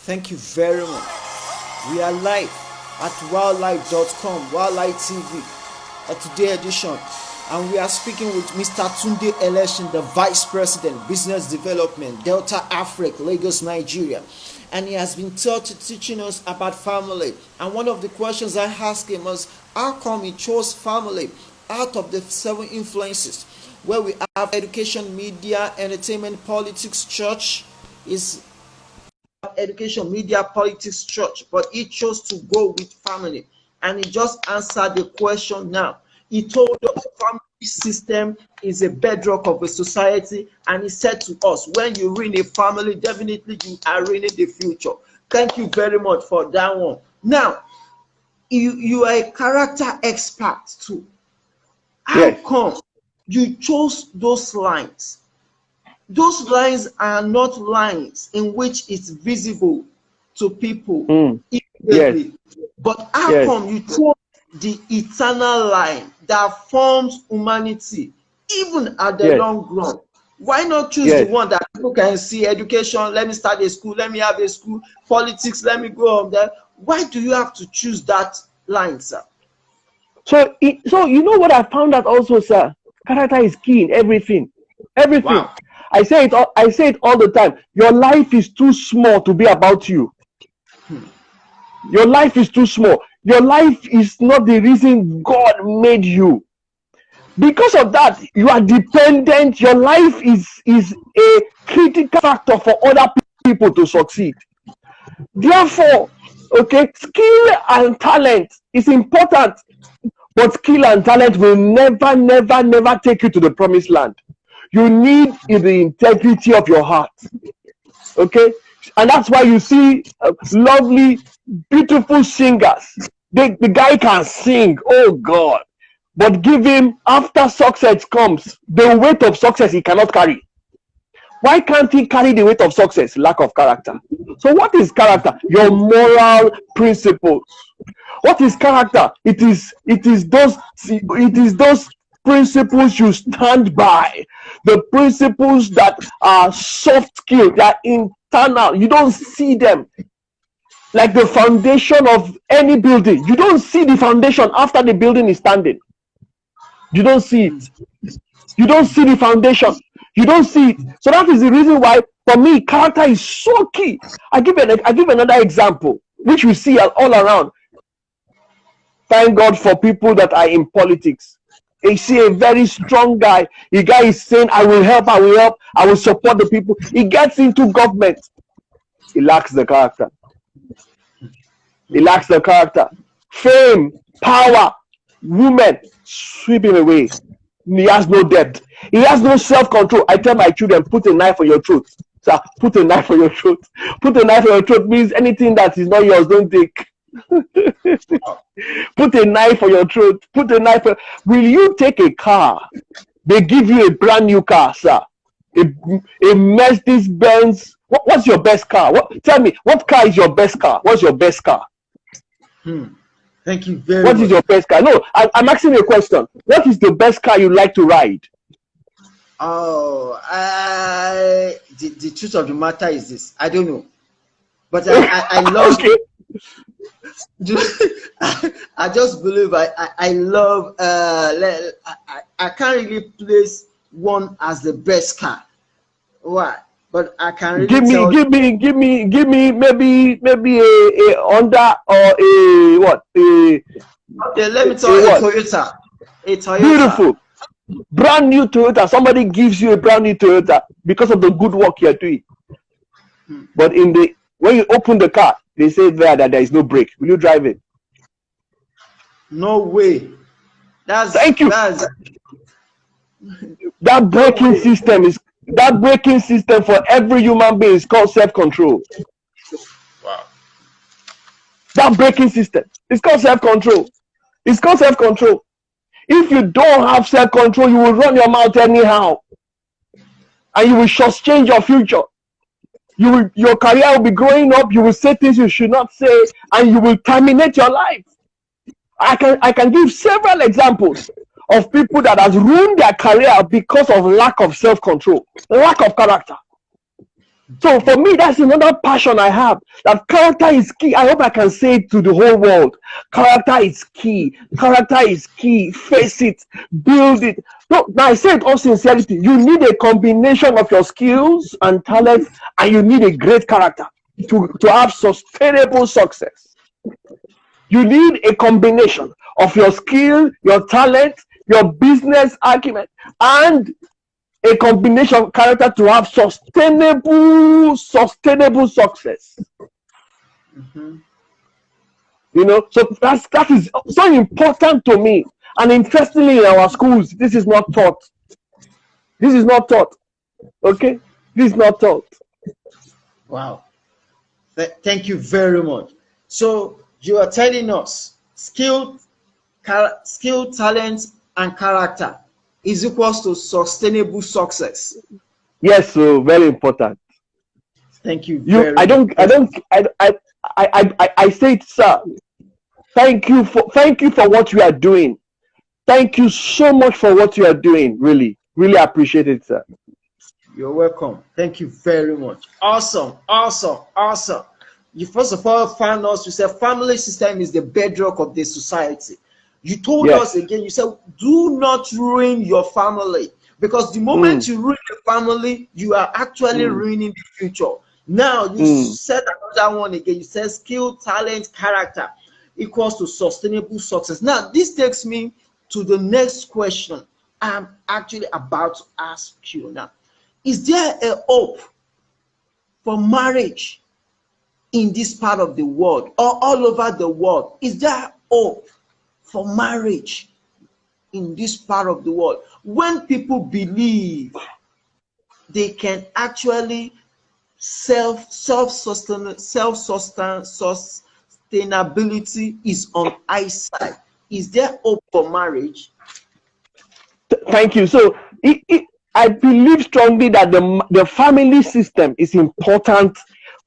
Thank you very much. We are live at wildlife.com, Wildlife TV, a today edition. And we are speaking with Mr. Tunde Elesin, the Vice President, Business Development, Delta Africa, Lagos, Nigeria. And he has been teaching us about family. And one of the questions I asked him was, how come he chose family out of the 7 influences, where we have education, media, entertainment, politics, church, is education, media, politics, church, but he chose to go with family. And he just answered the question now. He told us the family system is a bedrock of a society, and he said to us, when you ruin a family, definitely you are ruining the future. Thank you very much for that one. Now, you are a character expert too. How come you chose those lines? Those lines are not lines in which it's visible to people immediately. But how come you chose the eternal line that forms humanity, even at the long run? Why not choose the one that people can see? Education, let me start a school, let me have a school. Politics, let me go on there. Why do you have to choose that line, sir? So you know what I found out also, sir? Character is key in everything. Everything. Wow. I say it all the time. Your life is too small to be about you. Your life is too small. Your life is not the reason God made you. Because of that, you are dependent. Your life is a critical factor for other people to succeed. Therefore, skill and talent is important, but skill and talent will never take you to the promised land. You need the integrity of your heart. Okay? And that's why you see lovely, beautiful singers. The guy can sing, oh God. But give him, after success comes, the weight of success he cannot carry. Why can't he carry the weight of success? Lack of character. So what is character? Your moral principles. What is character? It is those principles you stand by. The principles that are soft skills, that are internal. You don't see them. Like the foundation of any building. You don't see the foundation after the building is standing. You don't see it. You don't see the foundation. You don't see it. So that is the reason why, for me, character is so key. I give another example, which we see all around. Thank God for people that are in politics. You see a very strong guy. The guy is saying, I will help, I will support the people. He gets into government. He lacks the character. He lacks the character. Fame, power, women sweep him away. He has no depth. He has no self-control. I tell my children, put a knife on your throat. Sir, put a knife on your throat. Put a knife on your throat means anything that is not yours, don't take. Put a knife on your throat. Put a knife on... Will you take a car? They give you a brand new car, sir. A Mercedes-Benz. What's your best car? Tell me, what car is your best car? What's your best car? Thank you very much. What is your best car? No, I'm asking you a question. What is the best car you like to ride? Oh, the truth of the matter is this. I don't know. But I love... Okay. I just believe I love... I can't really place one as the best car. Why? But I can really give me maybe a Honda or a what? Okay, let me tell you, a Toyota. A Toyota. Beautiful. Brand new Toyota. Somebody gives you a brand new Toyota because of the good work you're doing. But when you open the car, they say that there is no brake. Will you drive it? No way. Thank you. That braking system for every human being is called self-control. Wow. That braking system is called self-control. It's called self-control. If you don't have self-control, you will run your mouth anyhow, and you will shortchange your future. Your career will be growing up. You will say things you should not say, and you will terminate your life. I can give several examples of people that has ruined their career because of lack of self-control, lack of character. So for me, that's another passion I have. That character is key. I hope I can say it to the whole world. Character is key. Character is key. Face it. Build it. No, now I say it all sincerity. You need a combination of your skills and talent, and you need a great character to have sustainable success. You need a combination of your skill, your talent, your business acumen, and a combination of character to have sustainable success. You know, so that is so important to me. And interestingly, in our schools, this is not taught. This is not taught. Okay, this is not taught. Wow. Thank you very much. So you are telling us skill, talent, and character is equals to sustainable success. Yes, so very important. Thank you. I say it, sir. Thank you for what you are doing. Thank you so much for what you are doing. Really, really appreciate it, sir. You're welcome. Thank you very much. Awesome. You first of all found us. You said family system is the bedrock of the society. You told us again, you said, do not ruin your family, because the moment you ruin your family, you are actually ruining the future. Now, you said another one again. You said skill, talent, character equals to sustainable success. Now, this takes me to the next question I'm actually about to ask you now. Is there a hope for marriage in this part of the world or all over the world? Is there hope for marriage in this part of the world when people believe they can actually self-sustainability is on eyesight? Is there hope for marriage? Thank you. So I believe strongly that the family system is important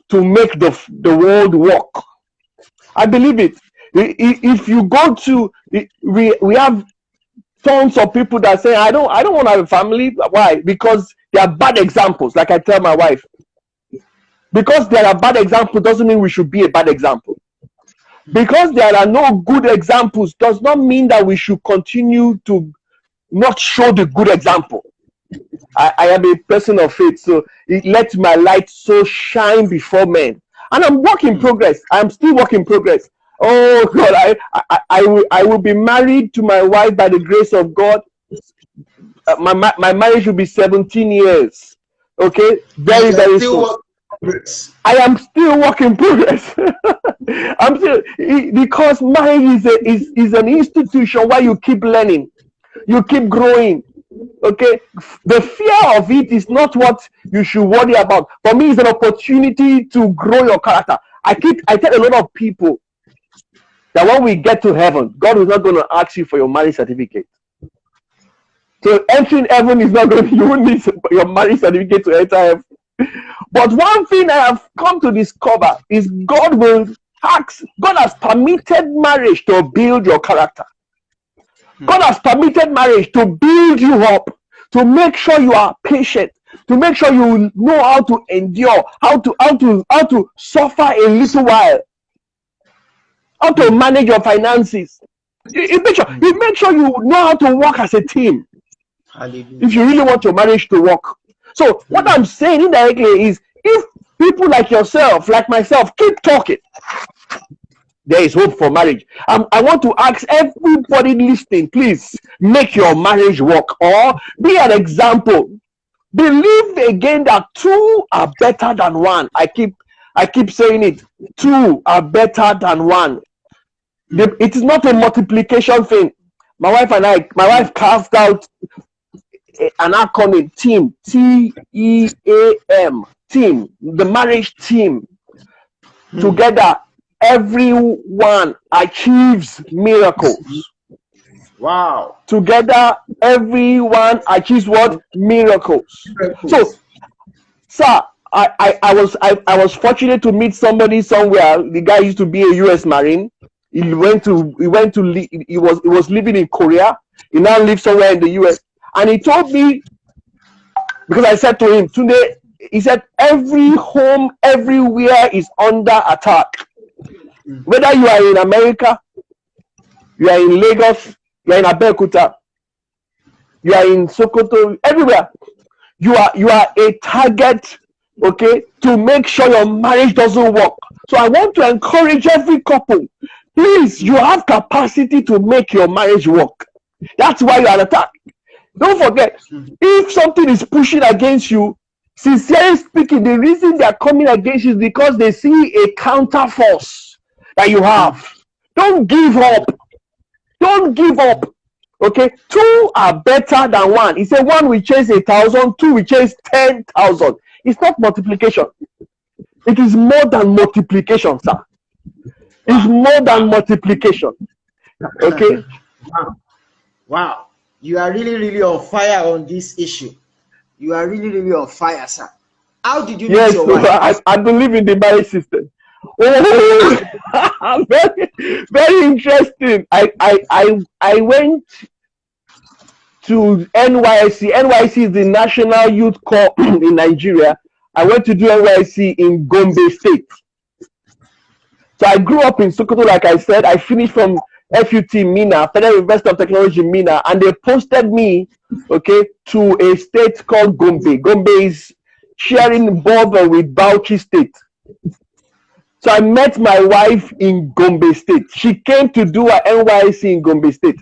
to make the world work. I believe it. If you go to, we have tons of people that say, I don't want to have a family. Why? Because they are bad examples. Like I tell my wife, because there are bad examples doesn't mean we should be a bad example. Because there are no good examples does not mean that we should continue to not show the good example. I am a person of faith, so let my light so shine before men. And I'm work in progress. I'm still work in progress. Oh God, I will be married to my wife by the grace of God. My marriage will be 17 years. Okay, very soon. I am still work in progress. I'm still, because marriage is an institution where you keep learning, you keep growing. Okay, the fear of it is not what you should worry about. For me, it's an opportunity to grow your character. I tell a lot of people that when we get to heaven, God is not going to ask you for your marriage certificate. So entering heaven is not going to, you won't need your marriage certificate to enter heaven. But one thing I have come to discover is God has permitted marriage to build your character. God has permitted marriage to build you up, to make sure you are patient, to make sure you know how to endure, how to suffer a little while, how to manage your finances. You make sure you know how to work as a team. Hallelujah. If you really want your marriage to work. So what I'm saying indirectly is, if people like yourself, like myself, keep talking, there is hope for marriage. I want to ask everybody listening, please make your marriage work, or be an example. Believe again that two are better than one. I keep saying it. Two are better than one. It is not a multiplication thing. My wife carved out an acronym, team, TEAM, team, the marriage team. Together, everyone achieves miracles. Wow. Together, everyone achieves what? Miracles. So, sir, I was fortunate to meet somebody somewhere. The guy used to be a US Marine. He was living in Korea. He now lives somewhere in the US. And he told me, because I said to him, Tunde, he said every home everywhere is under attack. Whether you are in America, you are in Lagos, you are in Abeokuta, you are in Sokoto, everywhere, you are a target, okay, to make sure your marriage doesn't work. So I want to encourage every couple, please, you have capacity to make your marriage work. That's why you are attacked. Don't forget, if something is pushing against you, sincerely speaking, the reason they are coming against you is because they see a counter force that you have. Don't give up. Don't give up. Okay, 2 are better than 1. He said 1 will chase 1,000, 2 will chase 10,000. It's not multiplication. It is more than multiplication, sir. It's more than multiplication. Okay. Wow. You are really, really on fire on this issue. You are really, really on fire, sir. How did you meet your wife? I believe in the marriage system. Oh, very, very interesting. I went to NYC. NYC is the National Youth Corps in Nigeria. I went to do NYC in Gombe State. So I grew up in Sokoto, like I said. I finished from FUT Mina, Federal University of Technology Mina, and they posted me, okay, to a state called Gombe. Gombe is sharing border with Bauchi State. So I met my wife in Gombe State. She came to do her NYC in Gombe State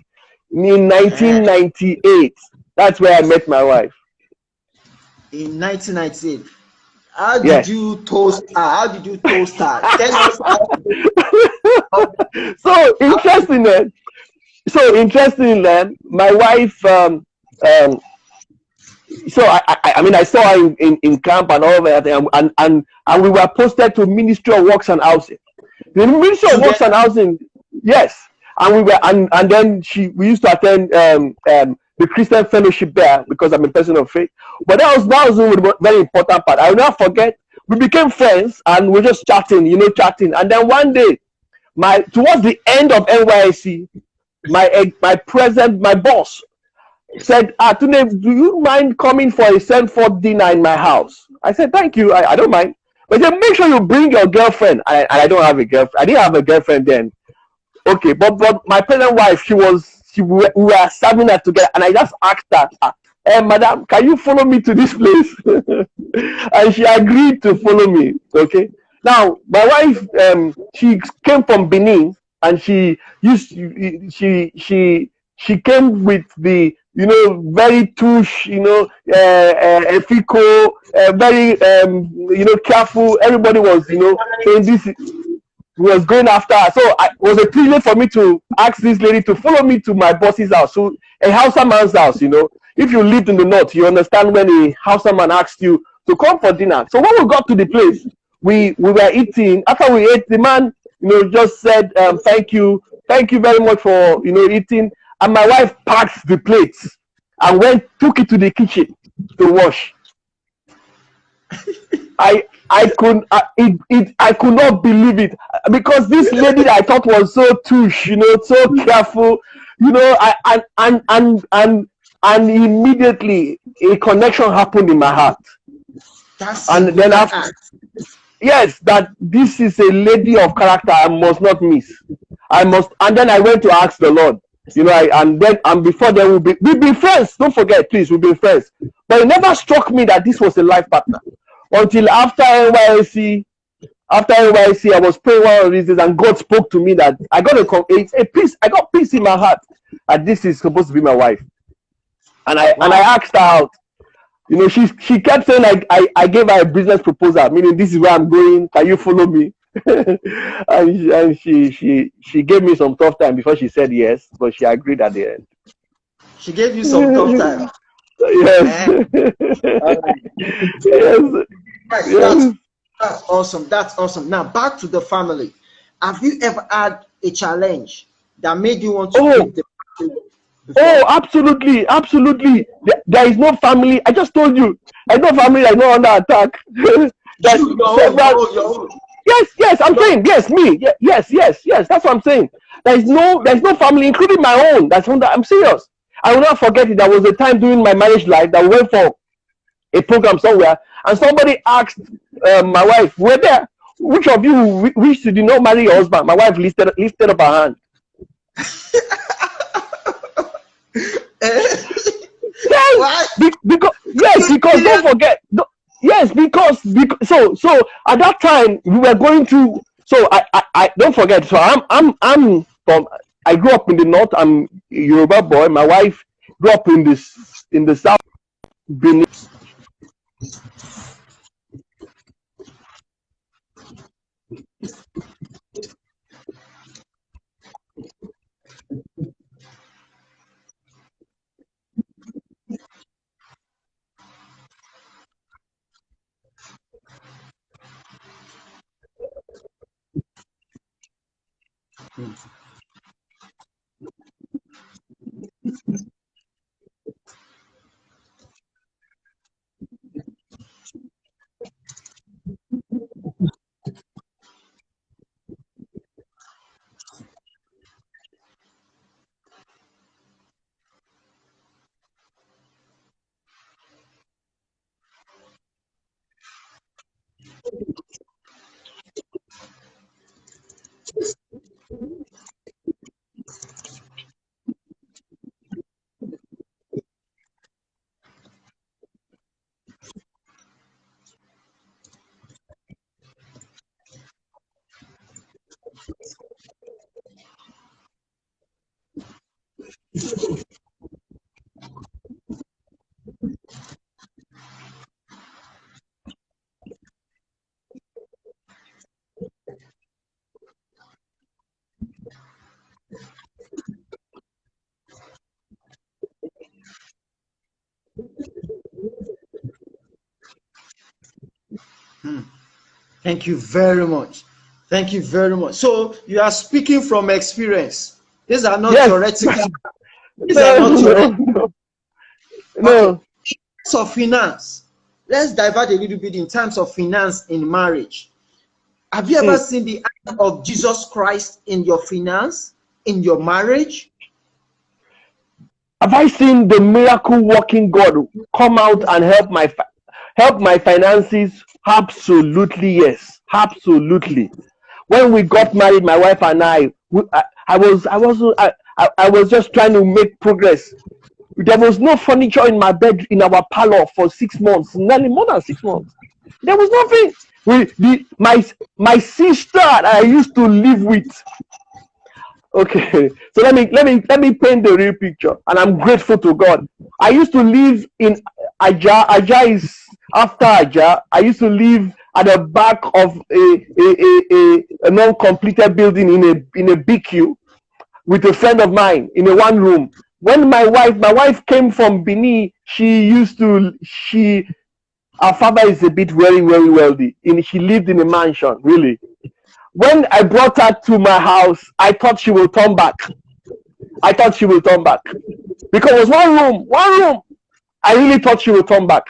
in 1998. That's where I met my wife. In 1998. How did you toast her? How did you toast her? Tell us how. So interesting, my wife, so I mean, I saw her in camp and all that, and we were posted to Ministry of Works and Housing. The Ministry of Works and Housing, yes, and we were, and then we used to attend the Christian fellowship there because I'm a person of faith. But that was a very important part. I will not forget. We became friends and we're just chatting, chatting. And then one day, towards the end of NYC, my boss said, Tunde, do you mind coming for a Sanford dinner in my house? I said, thank you, I don't mind. But then make sure you bring your girlfriend. And I don't have a girlfriend. I didn't have a girlfriend then. Okay, but my present wife, we were serving her together, and I just asked her, madam, can you follow me to this place? And she agreed to follow me. Okay. Now, my wife, she came from Benin, and she came with the, very touche, effico, very, careful. Everybody was, saying this was going after her. So it was a privilege for me to ask this lady to follow me to my boss's house. So a Hausa man's house, If you lived in the north, you understand when a Hausa man asked you to come for dinner. So when we got to the place, we were eating. After we ate, the man, just said, thank you very much for, eating. And my wife packed the plates and took it to the kitchen to wash. I could not believe it, because this lady that I thought was so touche, so careful, and immediately a connection happened in my heart. And then after, yes, that this is a lady of character I must not miss. And then I went to ask the Lord, and before then we'll be friends. Don't forget, please, we'll be friends. But it never struck me that this was a life partner until after NYC. After NYC, I was praying one of these days, and God spoke to me that I got a peace. I got peace in my heart that this is supposed to be my wife. And I asked her out. She kept saying I gave her a business proposal, meaning this is where I'm going. Can you follow me? and she gave me some tough time before she said yes, but she agreed at the end. She gave you some tough time. Yes. Yes. That's awesome. That's awesome. Now back to the family. Have you ever had a challenge that made you want to leave the family before? Oh, absolutely, absolutely. There is no family. I just told you, there's no family that's not under attack. Yes, I'm saying, yes, me, yes. That's what I'm saying. There's no family, including my own. I'm serious. I will not forget it. There was a time during my marriage life that we went for a program somewhere, And somebody asked my wife, "We're there. Which of you wish did not marry your husband?" My wife lifted up her hand. Yes, because don't forget. Yes, because so at that time we were going to. So I don't forget. So I'm from. I grew up in the north. I'm a Yoruba boy. My wife grew up in the south. Benin. Thank you very much. Thank you very much. So you are speaking from experience. These are not theoretical. These are not theoretical. No. Okay. In terms of finance, let's divert a little bit in terms of finance in marriage. Have you ever seen the act of Jesus Christ in your finance, in your marriage? Have I seen the miracle working God come out and help my finances? Absolutely, yes. Absolutely. When we got married, my wife and I was just trying to make progress. There was no furniture in my bed in our parlor for 6 months, nearly more than 6 months. There was nothing. My sister that I used to live with. Okay, so let me paint the real picture, and I'm grateful to God. I used to live in Aja. Aja is after Aja. I used to live at the back of a non-completed building in a BQ with a friend of mine in a one room. When my wife came from Benin, her father is a bit very, very wealthy. She lived in a mansion, really. When I brought her to my house, I thought she will turn back. Because it was one room. I really thought she would turn back.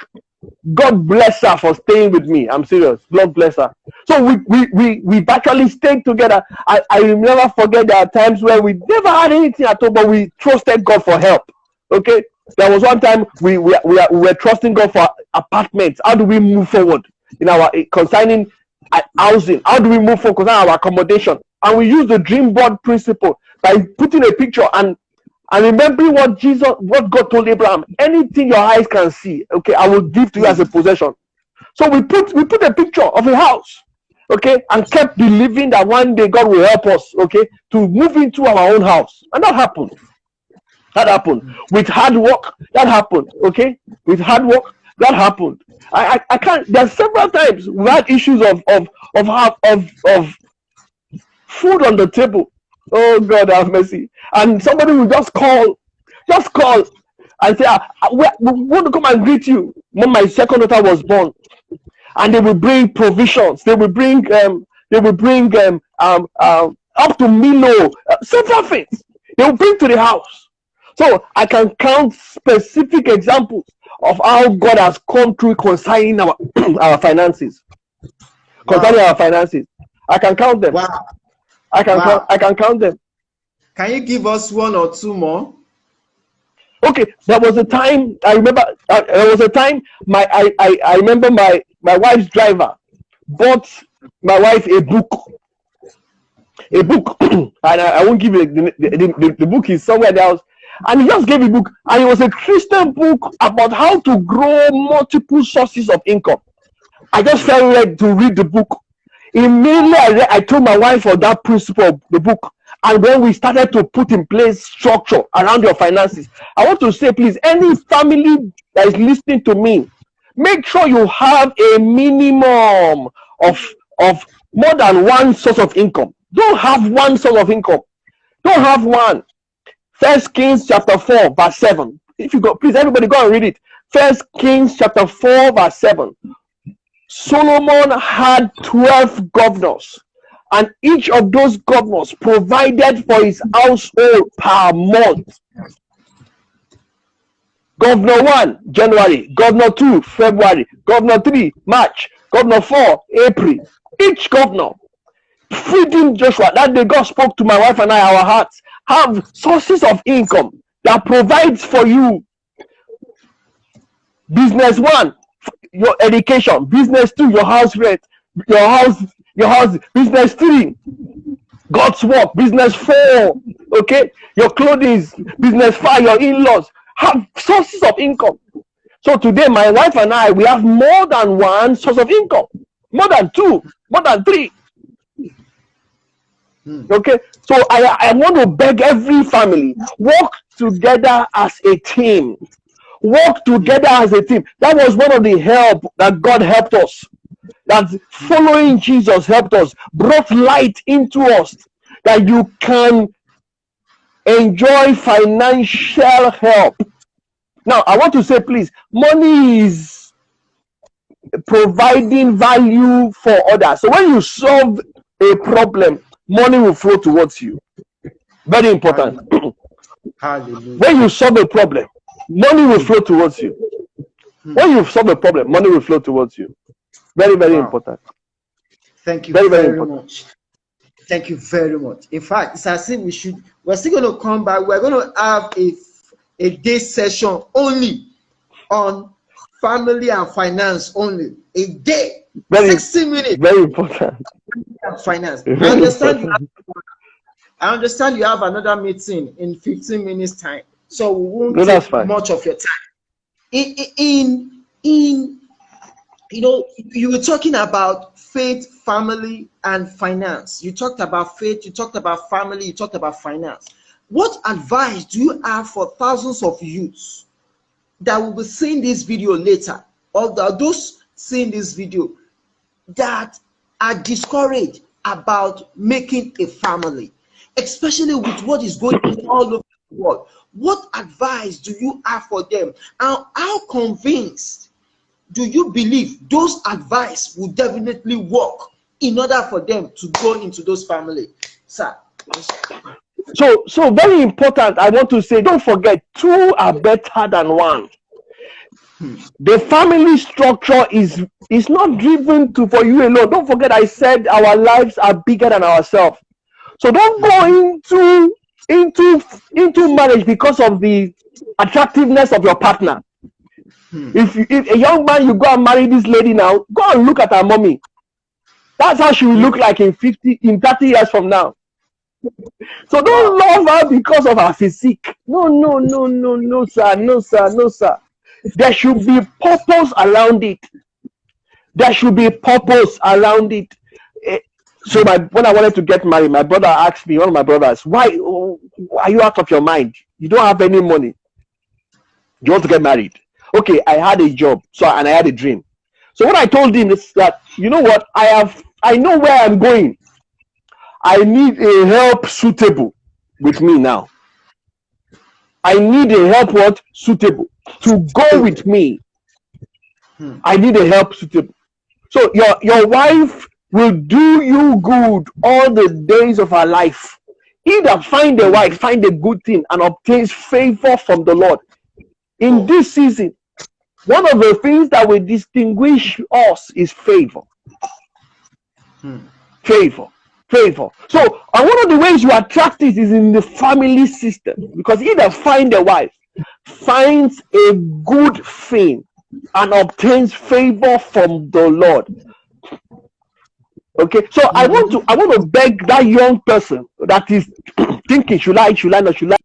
God bless her for staying with me. I'm serious. God bless her. So we virtually stayed together. I will never forget there are times where we never had anything at all, but we trusted God for help. Okay? There was one time we were trusting God for apartments. How do we move forward in our concerning housing? How do we move forward concerning our accommodation? And we use the dream board principle by putting a picture and remembering what God told Abraham. Anything your eyes can see, okay, I will give to you as a possession. So we put a picture of a house, okay, and kept believing that one day God will help us, okay, to move into our own house. And that happened. With hard work, that happened, okay? With hard work, that happened. I can't. There's several times we had issues of food on the table. Oh God, have mercy! And somebody will just call, and say, "We want to come and greet you." When my second daughter was born, and they will bring provisions. They will bring up to Milo, several things. They will bring to the house. So I can count specific examples of how God has come through concerning our our finances. Concerning our finances, I can count them. Wow. I can count them. Can you give us one or two more? Okay, there was a time I remember There was a time I remember my wife's driver bought my wife a book, and I won't give you the book is somewhere in the house, and he just gave a book, and it was a Christian book about how to grow multiple sources of income. I just felt ready to read the book. Immediately I told my wife of that principle of the book, and when we started to put in place structure around your finances, I want to say, please, any family that is listening to me, make sure you have a minimum of more than one source of income. Don't have one source of income. Don't have one. First Kings chapter 4 verse 7. If you go, please, everybody go and read it. First Kings chapter 4 verse 7. Solomon had 12 governors, and each of those governors provided for his household per month. Governor 1, January. Governor 2, February. Governor 3, March. Governor 4, April. Each governor feeding Joshua. That day God spoke to my wife and I, our hearts. Have sources of income that provides for you. Business 1, your education. Business 2, your house rent. Your house. Business 3, God's work. Business 4, okay, your clothing. Business 5, your in-laws. Have sources of income. So today, my wife and I, we have more than one source of income, more than 2, more than 3. Okay, so I want to beg every family, work together as a team. Work together as a team. That was one of the help that God helped us. That following Jesus helped us, brought light into us, that you can enjoy financial help. Now, I want to say, please, money is providing value for others. So when you solve a problem, money will flow towards you. Very important. Hallelujah. When you solve a problem, money will flow towards you. When you solve a problem, money will flow towards you. Very, very important. Thank you very much. Thank you very much. In fact, it's as if we're still going to come back. We're going to have a day session only on family and finance only. A day, 60 minutes. Very important. Finance. I understand you have another meeting in 15 minutes time, so we won't take much of your time. You were talking about faith, family, and finance. You talked about faith, you talked about family, you talked about finance. What advice do you have for thousands of youths that will be seeing this video later, or those seeing this video that are discouraged about making a family, especially with what is going on all over the world? What advice do you have for them? And how convinced do you believe those advice will definitely work in order for them to go into those families? Sir. So very important. I want to say, don't forget, 2 are better than 1. The family structure is not driven for you alone. Don't forget, I said our lives are bigger than ourselves. So don't go into marriage because of the attractiveness of your partner. If a young man, you go and marry this lady now, go and look at her mommy. That's how she will look like in 30 years from now. So don't love her because of her physique. No, sir. There should be purpose around it. So when I wanted to get married, my brother asked me, one of my brothers, why are you out of your mind? You don't have any money. You want to get married? Okay, I had a job, and I had a dream. So what I told him is that, you know what, I know where I'm going. I need a help suitable with me now. I need a help suitable to go with me. I need a help suitable. So your wife will do you good all the days of her life. Either find a wife, find a good thing, and obtains favor from the Lord. In this season, one of the things that will distinguish us is favor. Favor. So, and one of the ways you attract it is in the family system, because either find a wife, finds a good thing and obtains favor from the Lord. Okay, so I want to beg that young person that is thinking, should I not, should I?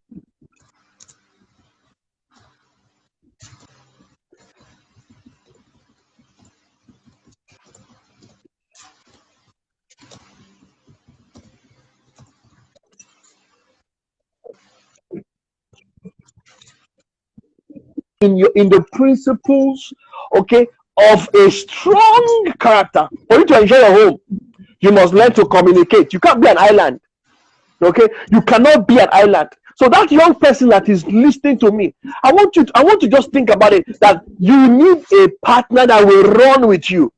In the principles, okay, of a strong character. For you to enjoy your home, you must learn to communicate. You can't be an island. Okay, you cannot be an island. So that young person that is listening to me, I want to just think about it, that you need a partner that will run with you.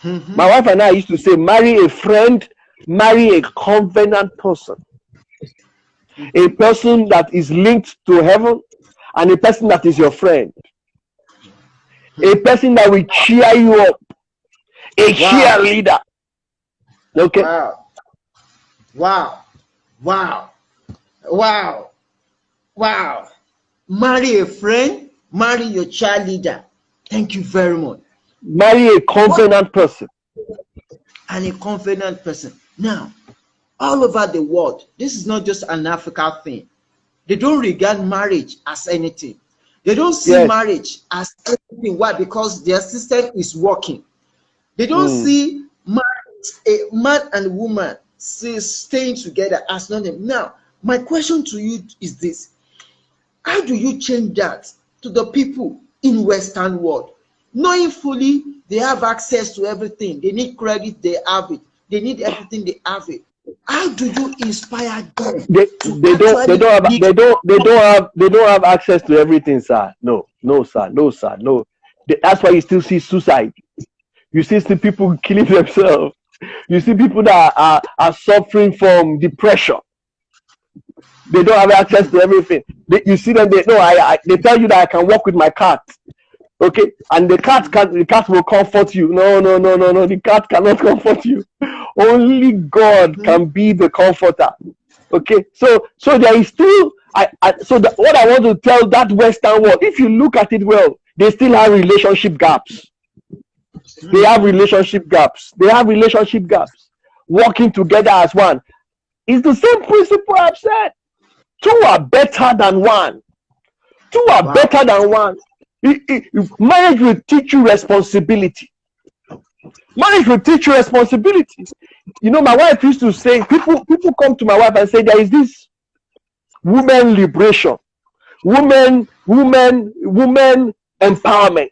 My wife and I used to say, marry a friend, marry a covenant person, a person that is linked to heaven, and a person that is your friend, a person that will cheer you up, a cheerleader. Okay. Wow. Marry a friend, marry your cheerleader. Thank you very much. Marry a covenant person. And a covenant person. Now, all over the world, this is not just an African thing. They don't regard marriage as anything. They don't see marriage as anything. Why? Because their system is working. They don't see marriage, a man and woman staying together as nothing. Now, my question to you is this. How do you change that to the people in Western world? Knowing fully they have access to everything. They need credit, they have it. They need everything, they have it. How do you inspire them? They don't have access to everything, sir. No. That's why you still see suicide. You still see people killing themselves. You see people that are suffering from depression. They don't have access to everything. You see them. They tell you that I can walk with my cat. Okay, and the cat will comfort you. No, the cat cannot comfort you. Only God can be the comforter. Okay, so there is still what I want to tell that Western world, if you look at it well, they still have relationship gaps. They have relationship gaps. Working together as one. It's the same principle I've said. Two are better than one. Better than one. Marriage will teach you responsibility. You know, my wife used to say, people come to my wife and say, there is this women liberation, women empowerment.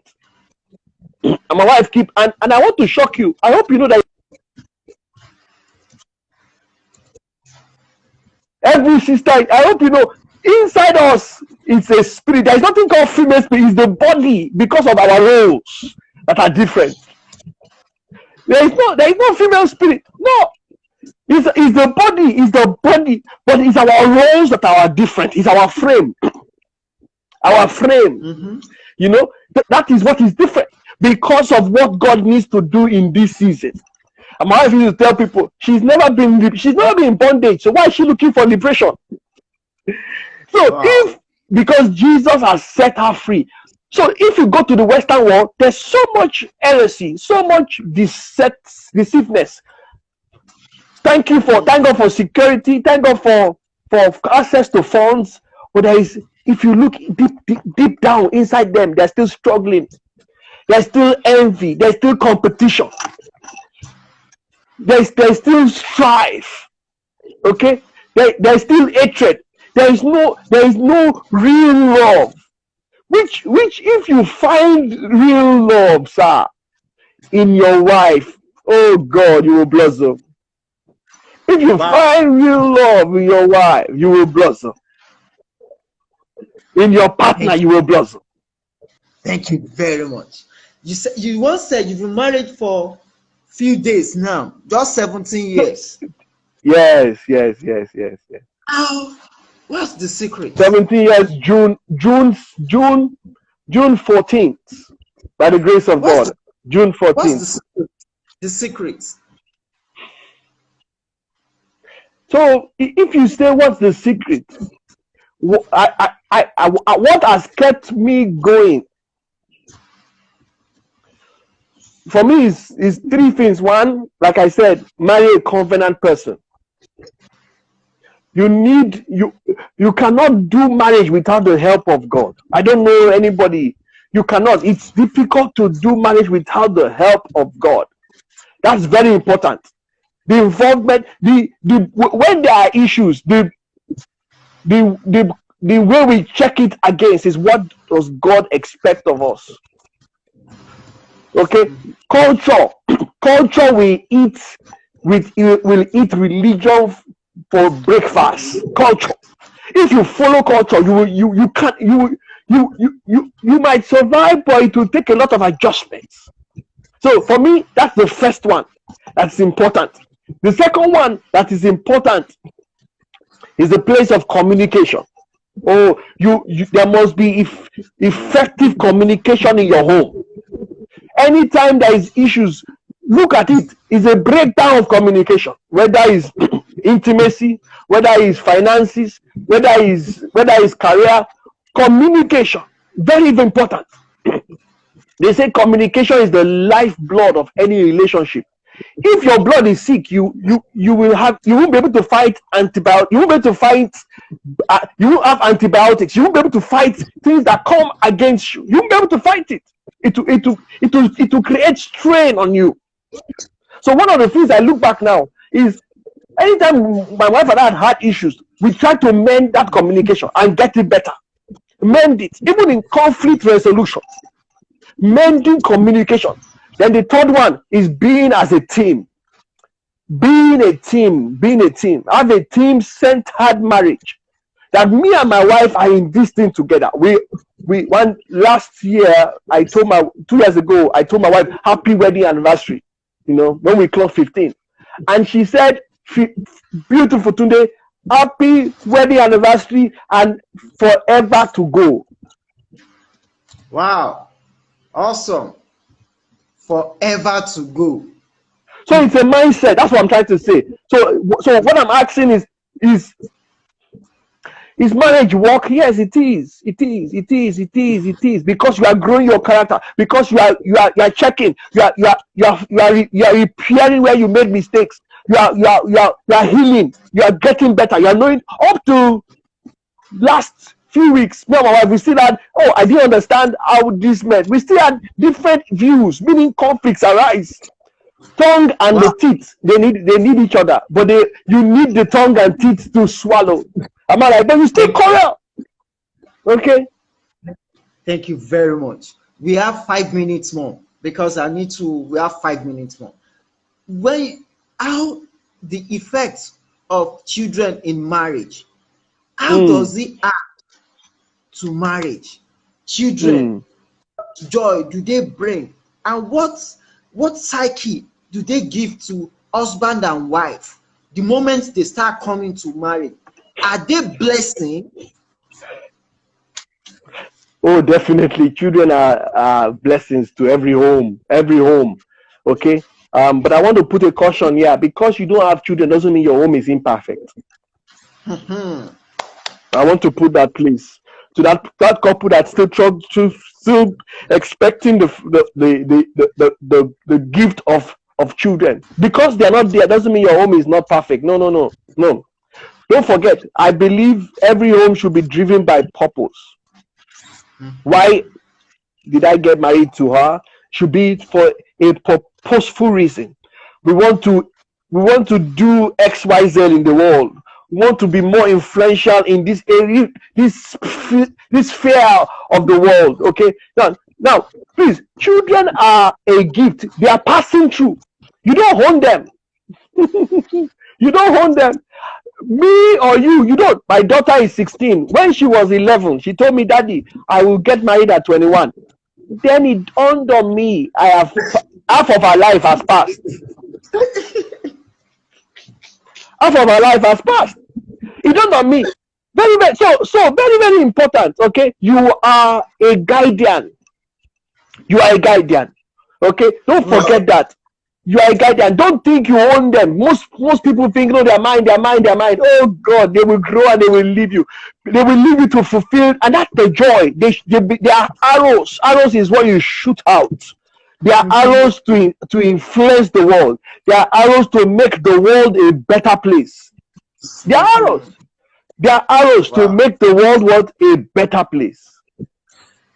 And my wife and I want to shock you. I hope you know that every sister, I hope you know, inside us, it's a spirit. There is nothing called female spirit. It's the body, because of our roles that are different. There is no female spirit. No, it's the body, but it's our roles that are different. It's our frame, You know, that is what is different because of what God needs to do in this season. And my wife used to tell people she's never been in bondage. So why is she looking for liberation? So because Jesus has set her free. So if you go to the Western world, there's so much heresy, so much deceiveness. Thank God for security, thank God for access to funds. But if you look deep down inside them, they're still struggling. There's still envy, there's still competition. There's still strife. Okay? There's still hatred. There is no real love. Which if you find real love, sir, in your wife, oh God, you will blossom. If you find real love in your wife, you will blossom. In your partner, you will blossom. Thank you very much. You once said you've been married for few days now, just 17 years. Yes. What's the secret? 17 years, June 14th, by the grace of God. June 14th. What's the secret? So if you say what's the secret, what has kept me going for me is three things. One, like I said, marry a covenant person. You cannot do marriage without the help of God. I don't know anybody. You cannot. It's difficult to do marriage without the help of God. That's very important. The involvement, when there are issues, the way we check it against is what does God expect of us. Okay, culture will eat religion for breakfast. Culture. If you follow culture, you might survive, but it will take a lot of adjustments. So for me, that's the first one that's important. The second one that is important is the place of communication. Oh, there must be effective communication in your home. Anytime there is issues, look at it. It's a breakdown of communication, whether it's intimacy, whether it's finances, whether it's career. Communication, very important. They say communication is the lifeblood of any relationship. If your blood is sick, you won't be able to fight antibiotics. You won't be able to fight. You won't have antibiotics. You won't be able to fight things that come against you. You won't be able to fight it. It will create strain on you. So one of the things I look back now is anytime my wife and I had issues, we try to mend that communication and get it better. Mend it, even in conflict resolution. Mending communication. Then the third one is being as a team. Being a team. Have a team-centered marriage. That me and my wife are in this thing together. Last year, 2 years ago, I told my wife, happy wedding anniversary. When we clocked 15. And she said, beautiful Tunde, happy wedding anniversary and forever to go. Wow. Awesome. Forever to go. So it's a mindset. That's what I'm trying to say. So what I'm asking is marriage work? Yes, it is. Because you are growing your character. Because you are checking. You are repairing where you made mistakes. You are healing. You are getting better. You are knowing. Up to last few weeks, me and my wife, we still had, I didn't understand how this meant. We still had different views, meaning conflicts arise. Tongue and the teeth, they need each other, but you need the tongue and teeth to swallow. Am I right? But you still quarrel. Okay. Thank you very much. We have 5 minutes more because we have 5 minutes more. How the effects of children in marriage, how does it add to marriage? Children, joy do they bring? And what psyche do they give to husband and wife the moment they start coming to marry? Are they blessing? Oh, definitely. Children are blessings to every home. Okay. But I want to put a caution here. Because you don't have children doesn't mean your home is imperfect. I want to put that, please, to that couple that's still expecting the gift of children. Because they're not there doesn't mean your home is not perfect. No. Don't forget, I believe every home should be driven by purpose. Why did I get married to her? Should be for a purposeful reason. We want to do XYZ in the world. We want to be more influential in this area, this sphere of the world. Okay. Now, please, children are a gift. They are passing through. You don't own them. You don't own them. Me or you don't. My daughter is 16. When she was 11, she told me, Daddy, I will get married at 21. Then it dawned on me, half of her life has passed. Half of her life has passed. It dawned on me. Very, very, so very, very important. Okay, you are a guardian. You are a guardian. Okay, don't forget that. You are a guardian. Don't think you own them. Most people think, no, their mind. Oh God, they will grow and they will leave you. They will leave you to fulfill, and that's the joy. They are arrows. Arrows is what you shoot out. They are arrows to influence the world. They are arrows to make the world a better place. They are arrows. They are arrows to make the world a better place.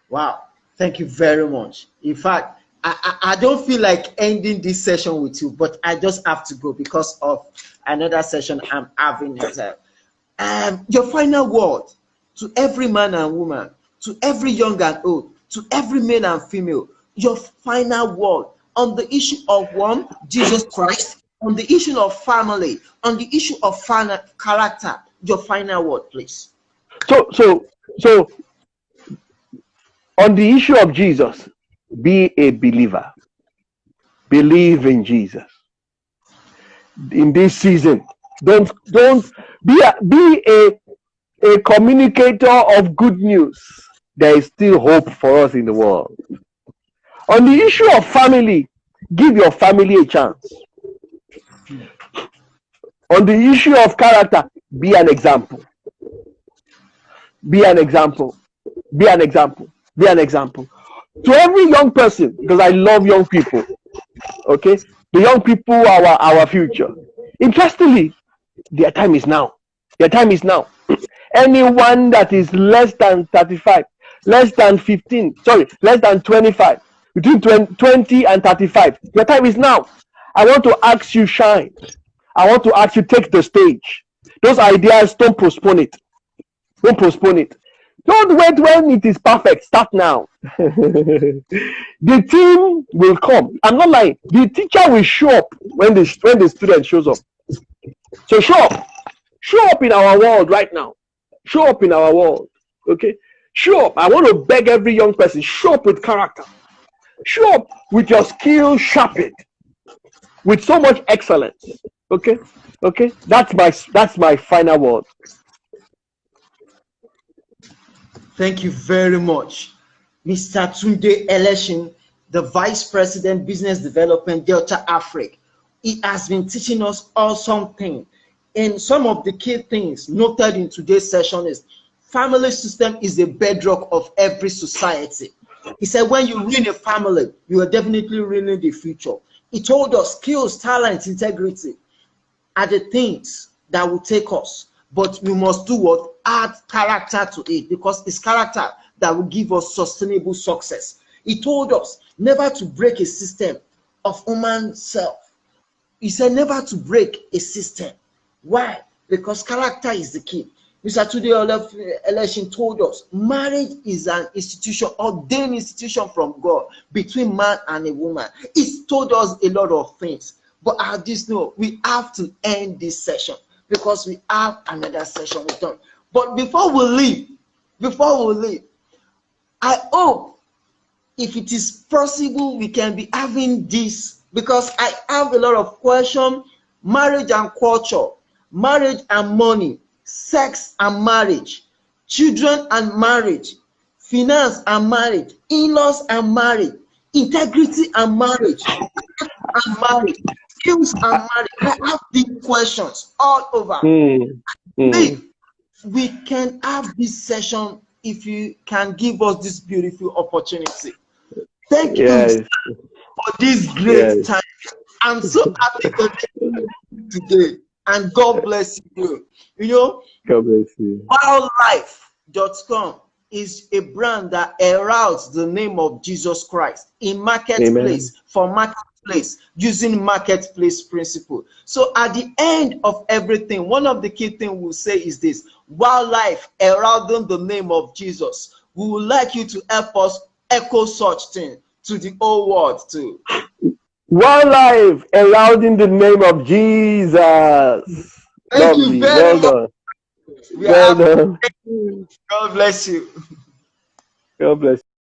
Wow. Thank you very much. In fact, I don't feel like ending this session with you, but I just have to go because of another session I'm having. Your final word to every man and woman, to every young and old, to every male and female, your final word on the issue of one, Jesus Christ, on the issue of family, on the issue of character, your final word, please. So on the issue of Jesus, be a believer. Believe in Jesus. In this season, don't be a communicator of good news. There is still hope for us in the world. On the issue of family, give your family a chance. On the issue of character, be an example. Be an example. Be an example. Be an example. To every young person, because I love young people, okay? The young people are our future. Interestingly, their time is now. Their time is now. Anyone that is less than 35, less than 15, less than 25, between 20 and 35, your time is now. I want to ask you, shine. I want to ask you, take the stage. Those ideas, don't postpone it. Don't postpone it. Don't wait when it is perfect. Start now. The team will come. I'm not lying. The teacher will show up when the student shows up. So show up. Show up in our world right now. Show up in our world. Okay? Show up. I want to beg every young person, show up with character. Show up with your skills sharpened. With so much excellence. Okay? Okay? That's my final word. Thank you very much, Mr. Tunde Elesin, the Vice President, Business Development, Delta Africa. He has been teaching us awesome things. And some of the key things noted in today's session is family system is the bedrock of every society. He said when you ruin a family, you are definitely ruining the future. He told us skills, talent, integrity are the things that will take us. But we must do what? Add character to it, because it's character that will give us sustainable success. He told us never to break a system of human self. He said never to break a system. Why? Because character is the key. Mr. Tunde Elesin told us marriage is an institution, ordained institution from God between man and a woman. He told us a lot of things. But at this note, we have to end this session, because we have another session with them. But before we leave, I hope if it is possible, we can be having this, because I have a lot of questions. Marriage and culture, marriage and money, sex and marriage, children and marriage, finance and marriage, in-laws and marriage, integrity and marriage, and marriage, skills and marriage. I have big questions all over. We can have this session if you can give us this beautiful opportunity. Thank you for this great time. I'm so happy today, and God bless you. You know, God bless you. Waohlife.com is a brand that heralds the name of Jesus Christ in marketplace. For marketplace, using marketplace principle. So at the end of everything, one of the key things we'll say is this: Waohlife heralding the name of Jesus. We would like you to help us echo such thing to the whole world too. Waohlife heralding the name of Jesus. Thank you very much. Well done. God bless you. God bless you.